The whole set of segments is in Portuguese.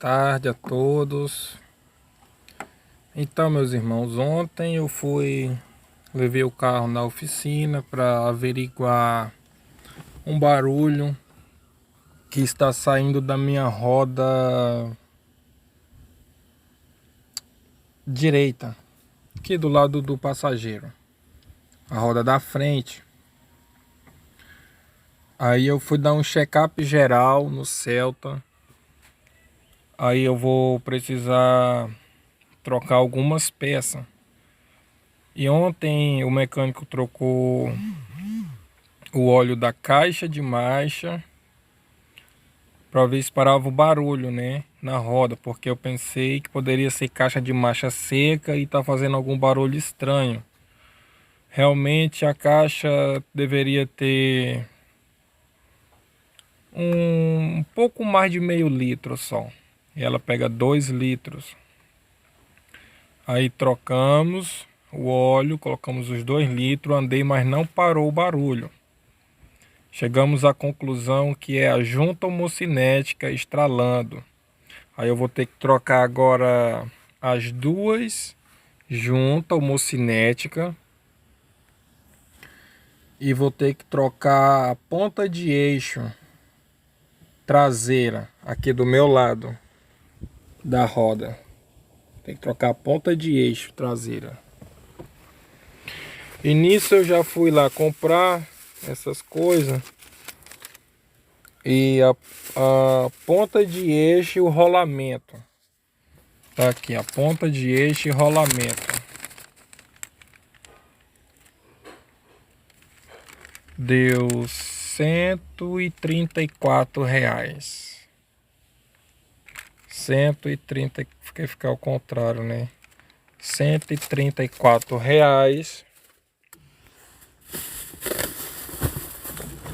tarde a todos. Então, meus irmãos, ontem eu levei o carro na oficina para averiguar um barulho que está saindo da minha roda direita, aqui do lado do passageiro, a roda da frente. Aí eu fui dar um check-up geral no Celta. Aí eu vou precisar trocar algumas peças. E ontem o mecânico trocou o óleo da caixa de marcha para ver se parava o barulho, né, na roda, porque eu pensei que poderia ser caixa de marcha seca e tá fazendo algum barulho estranho. Realmente a caixa deveria ter um pouco mais de meio litro só. E ela pega 2 litros. Aí trocamos o óleo, colocamos os 2 litros, andei, mas não parou o barulho. Chegamos à conclusão que é a junta homocinética estralando. Aí eu vou ter que trocar agora as duas juntas homocinéticas. E vou ter que trocar a ponta de eixo traseira aqui do meu lado da roda. Tem que trocar a ponta de eixo traseira. E nisso eu já fui lá comprar essas coisas. E a ponta de eixo e o rolamento. Tá aqui, a ponta de eixo e rolamento. Deu R$ 134. 130, ficar ao contrário, né? R$ 134.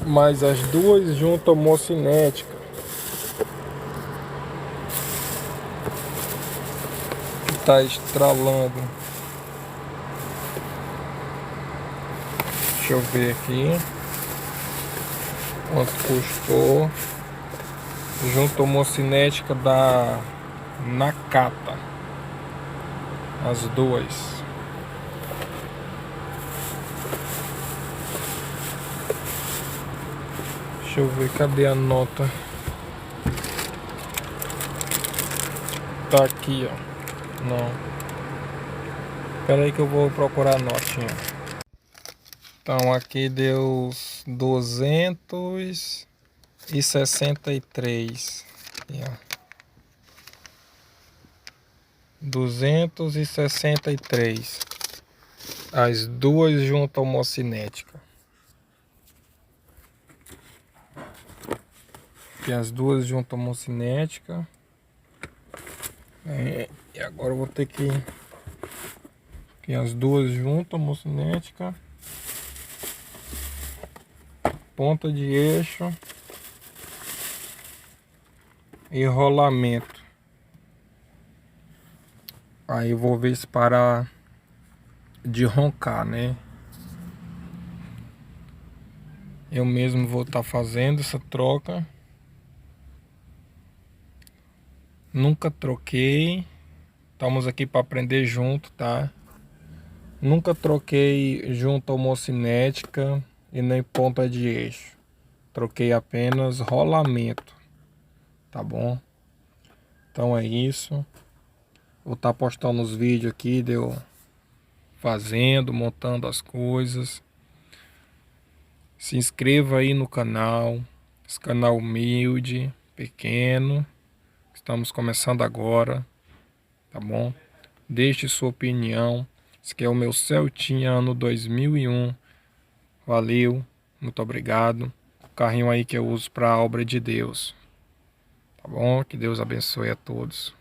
Mais as duas juntas homocinéticas. Que tá estralando. Deixa eu ver aqui quanto custou. Junta homocinética da Nakata. As duas. Deixa eu ver, cadê a nota? Tá aqui, ó. Não. Espera aí que eu vou procurar a notinha. Então aqui deu 263. Aqui, ó. 263. As duas juntas homocinéticas. Tem as duas juntas homocinéticas. E agora eu vou ter que... Tem as duas juntas homocinéticas. Ponta de eixo. E rolamento. Aí eu vou ver se parar de roncar, né? Eu mesmo vou estar fazendo essa troca. Nunca troquei. Estamos aqui para aprender junto, tá? Nunca troquei junta homocinética e nem ponta de eixo. Troquei apenas rolamento, tá bom? Então é isso. Vou estar postando os vídeos aqui de eu fazendo, montando as coisas. Se inscreva aí no canal. Esse canal humilde, pequeno. Estamos começando agora, tá bom? Deixe sua opinião. Esse aqui é o meu Celtinha ano 2001. Valeu, muito obrigado. O carrinho aí que eu uso para a obra de Deus. Tá bom? Que Deus abençoe a todos.